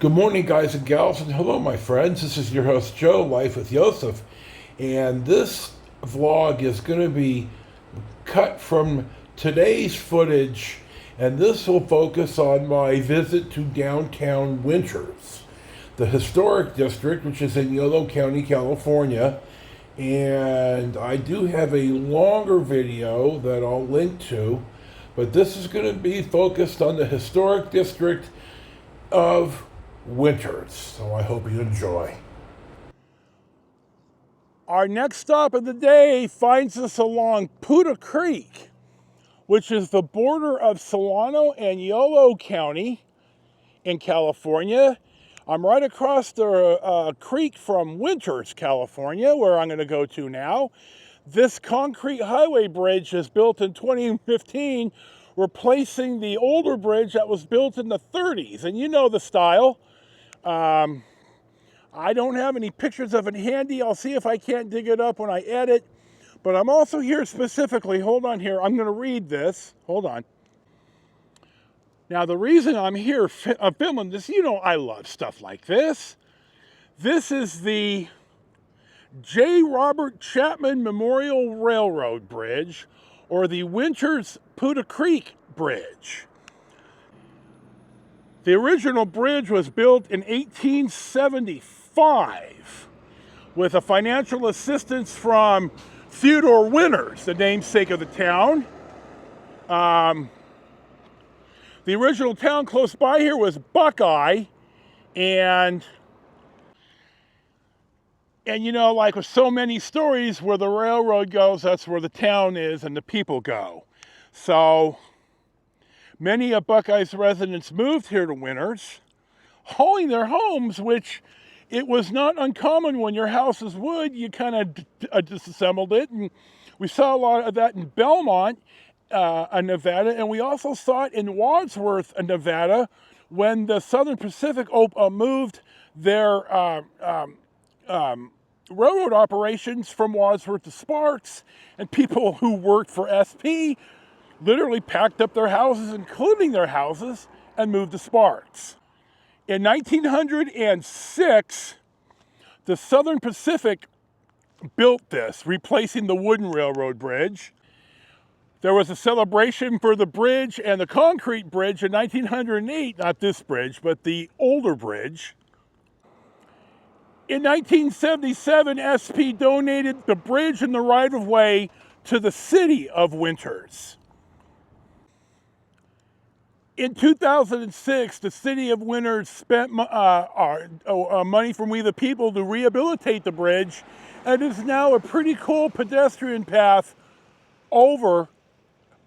Good morning, guys and gals, and hello, my friends. This is your host, Joe, Life with Yosef. And this vlog is going to be cut from today's footage, and this will focus on my visit to downtown Winters, the historic district, which is in Yolo County, California. And I do have a longer video that I'll link to, but this is going to be focused on the historic district of Winters, so I hope you enjoy. Our next stop of the day finds us along Putah Creek, which is the border of Solano and Yolo County in California. I'm right across the creek from Winters, California, where I'm going to go to now. This concrete highway bridge is built in 2015, replacing the older bridge that was built in the 30s. And you know the style. I don't have any pictures of it handy. I'll see if I can't dig it up when I edit. But I'm also here specifically, hold on here, I'm going to read this. Hold on. Now, the reason I'm here filming this, you know I love stuff like this. This is the J. Robert Chapman Memorial Railroad Bridge, or the Winters Putah Creek Bridge. The original bridge was built in 1875 with a financial assistance from Theodore Winters, the namesake of the town. The original town close by here was Buckeye, and you know, like with so many stories, where the railroad goes, that's where the town is and the people go. So many of Buckeye's residents moved here to Winters, hauling their homes, which it was not uncommon when your house is wood, you kind of disassembled it. And we saw a lot of that in Belmont, Nevada, and we also saw it in Wadsworth, Nevada, when the Southern Pacific moved their railroad operations from Wadsworth to Sparks, and people who worked for SP literally packed up their houses, including their houses, and moved to Sparks. In 1906, the Southern Pacific built this, replacing the wooden railroad bridge. There was a celebration for the bridge and the concrete bridge in 1908, not this bridge, but the older bridge. In 1977, SP donated the bridge and the right-of-way to the city of Winters. In 2006, the city of Winters spent money from We the People to rehabilitate the bridge, and it's now a pretty cool pedestrian path over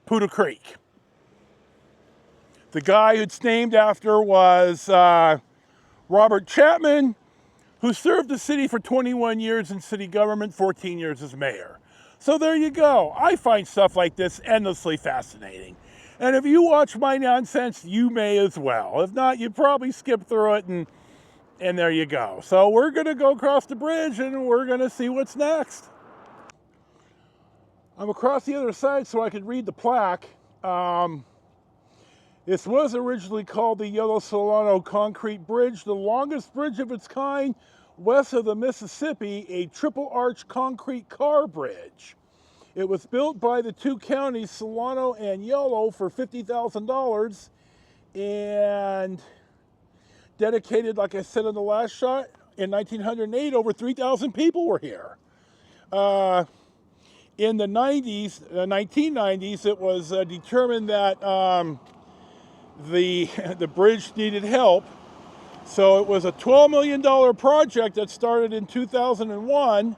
Putah Creek. The guy it's named after was Robert Chapman, who served the city for 21 years in city government, 14 years as mayor. So there you go. I find stuff like this endlessly fascinating. And if you watch my nonsense, you may as well. If not, you probably skip through it, and there you go. So we're going to go across the bridge, and we're going to see what's next. I'm across the other side so I could read the plaque. This was originally called the Yolo Solano Concrete Bridge, the longest bridge of its kind west of the Mississippi, a triple-arch concrete car bridge. It was built by the two counties, Solano and Yolo, for $50,000 and dedicated, like I said in the last shot, in 1908, over 3,000 people were here. In the 1990s, it was determined that the bridge needed help. So it was a $12 million project that started in 2001.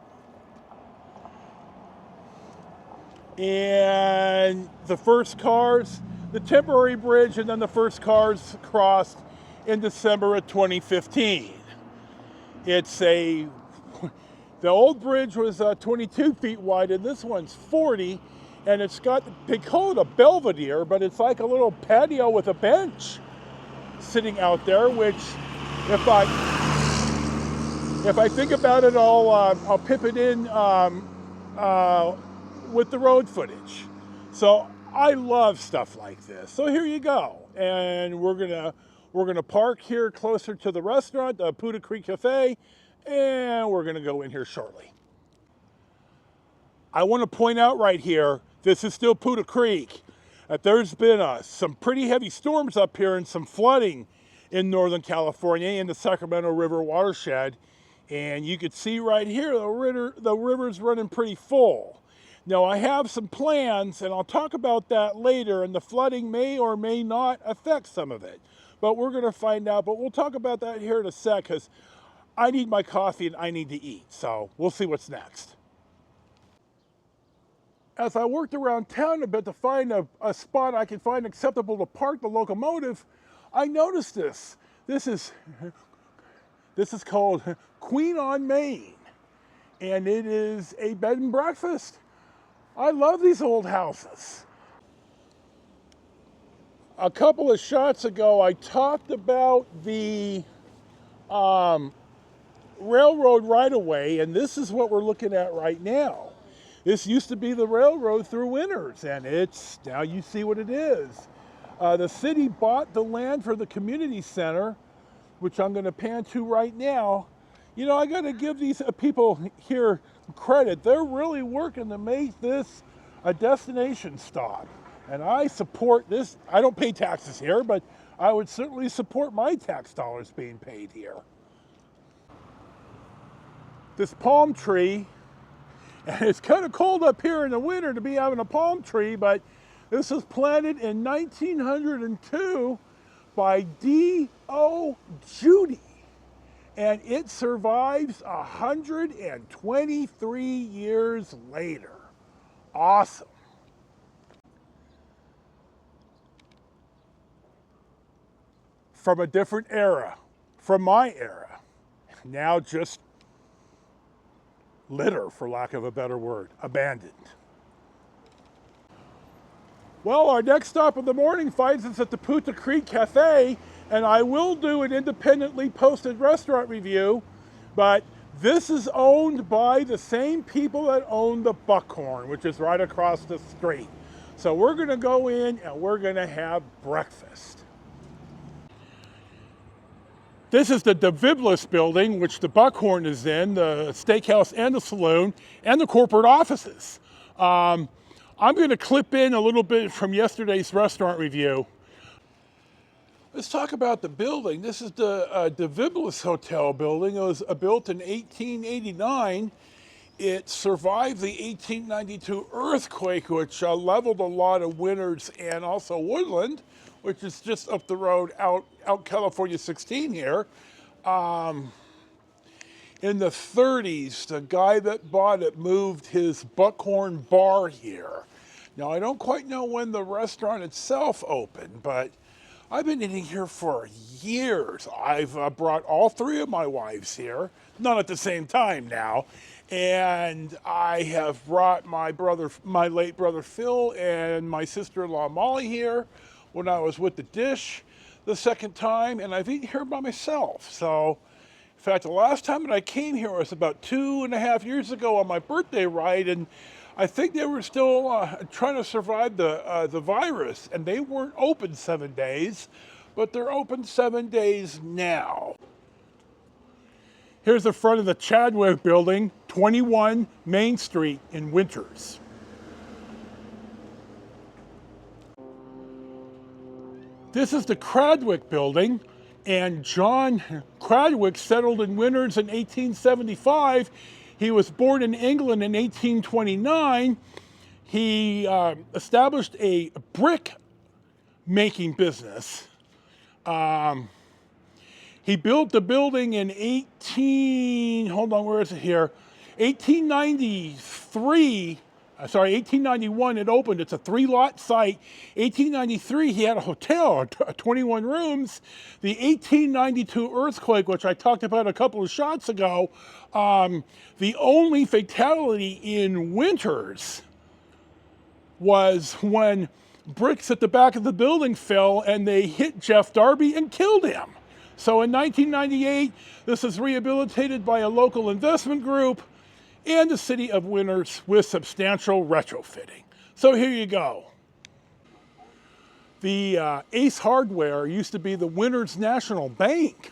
And the first cars, the temporary bridge, and then the first cars crossed in December of 2015. The old bridge was 22 feet wide, and this one's 40, and it's got, they call it a belvedere, but it's like a little patio with a bench sitting out there, which if I think about it, I'll pip it in with the road footage. So I love stuff like this. So here you go. And we're We're going to park here closer to the restaurant, the Putah Creek Cafe, and we're going to go in here shortly. I want to point out right here, this is still Putah Creek, that there's been some pretty heavy storms up here and some flooding in Northern California in the Sacramento River watershed. And you can see right here, the river's running pretty full. Now I have some plans, and I'll talk about that later, and the flooding may or may not affect some of it. But we're going to find out, but we'll talk about that here in a sec, because I need my coffee and I need to eat. So we'll see what's next. As I worked around town a bit to find a spot I could find acceptable to park the locomotive, I noticed this. This is called Queen on Main, and it is a bed and breakfast. I love these old houses. A couple of shots ago, I talked about the railroad right-of-way, and this is what we're looking at right now. This used to be the railroad through Winters, and now you see what it is. The city bought the land for the community center, which I'm going to pan to right now. You know, I got to give these people here credit. They're really working to make this a destination stop. And I support this. I don't pay taxes here, but I would certainly support my tax dollars being paid here. This palm tree, and it's kind of cold up here in the winter to be having a palm tree, but this was planted in 1902 by D.O. Judy, and it survives 123 years later. Awesome. From a different era, from my era, now just litter, for lack of a better word, abandoned. Well, our next stop of the morning finds us at the Putah Creek Cafe, and I will do an independently posted restaurant review, but this is owned by the same people that own the Buckhorn, which is right across the street. So we're going to go in and we're going to have breakfast. This is the DeViblis building, which the Buckhorn is in, the steakhouse and the saloon, and the corporate offices. I'm going to clip in a little bit from yesterday's restaurant review. Let's talk about the building. This is the DeViblis Hotel building. It was built in 1889. It survived the 1892 earthquake, which leveled a lot of Winters and also Woodland, which is just up the road out California 16 here. In the 30s, the guy that bought it moved his Buckhorn bar here. Now, I don't quite know when the restaurant itself opened, but I've been eating here for years. I've brought all three of my wives here, not at the same time now, and I have brought my late brother Phil and my sister-in-law Molly here when I was with the Dish the second time, and I've eaten here by myself. So, in fact, the last time that I came here was about 2.5 years ago on my birthday ride, and I think they were still trying to survive the virus, and they weren't open 7 days, but they're open 7 days now. Here's the front of the Chadwick building, 21 Main Street in Winters. This is the Cradwick building, and John Cradwick settled in Winters in 1875. He was born in England in 1829. He established a brick making business. He built the building in 1891 it opened. It's a 3-lot site. 1893 he had a hotel, 21 rooms. The 1892 earthquake, which I talked about a couple of shots ago, the only fatality in Winters was when bricks at the back of the building fell and they hit Jeff Darby and killed him. So in 1998, this was rehabilitated by a local investment group and the city of Winters with substantial retrofitting. So here you go. The Ace Hardware used to be the Winners National Bank,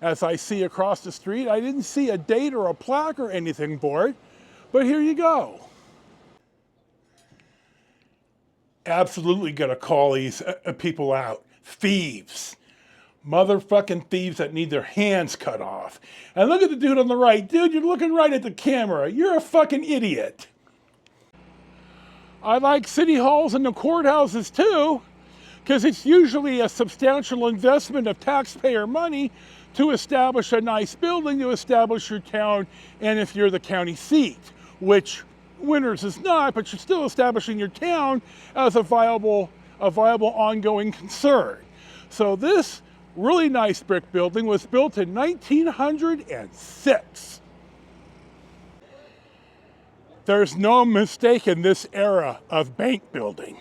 as I see across the street. I didn't see a date or a plaque or anything for it, but here you go. Absolutely gonna call these people out. Thieves. Motherfucking thieves that need their hands cut off. And look at the dude on the right. Dude, you're looking right at the camera. You're a fucking idiot. I like city halls and the courthouses too, because it's usually a substantial investment of taxpayer money to establish a nice building, to establish your town, and if you're the county seat, which Winners is not, but you're still establishing your town as a viable ongoing concern. So this really nice brick building was built in 1906. There's no mistake in this era of bank building.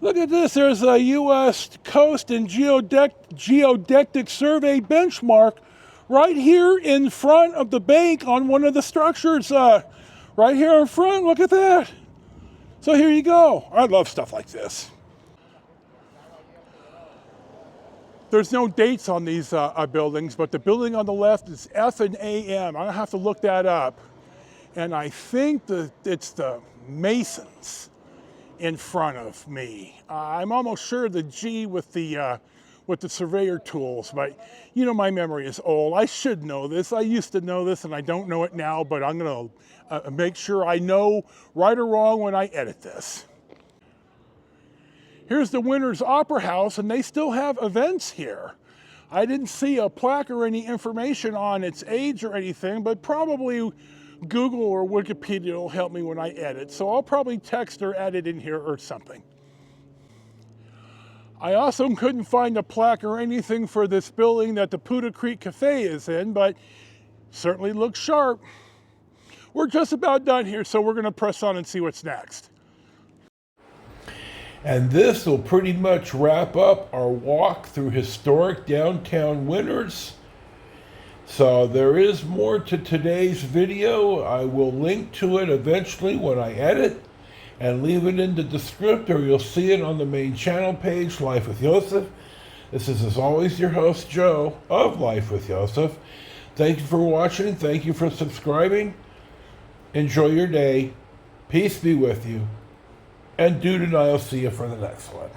Look at this, there's a U.S. Coast and Geodetic Survey benchmark right here in front of the bank on one of the structures. Right here in front, look at that. So here you go. I love stuff like this. There's no dates on these buildings, but the building on the left is F and AM. I'm gonna have to look that up. And I think it's the Masons in front of me. I'm almost sure the G with the surveyor tools, but you know my memory is old. I should know this. I used to know this and I don't know it now, but I'm gonna make sure I know right or wrong when I edit this. Here's the Winners Opera House, and they still have events here. I didn't see a plaque or any information on its age or anything, but probably Google or Wikipedia will help me when I edit. So I'll probably text or add it in here or something. I also couldn't find a plaque or anything for this building that the Putah Creek Cafe is in, but certainly looks sharp. We're just about done here, so we're gonna press on and see what's next. And this will pretty much wrap up our walk through historic downtown Winners. So there is more to today's video. I will link to it eventually when I edit and leave it in the descriptor. You'll see it on the main channel page, Life with Yosef. This is, as always, your host, Joe, of Life with Yosef. Thank you for watching. Thank you for subscribing. Enjoy your day. Peace be with you. And Dude and I will see you for the next one.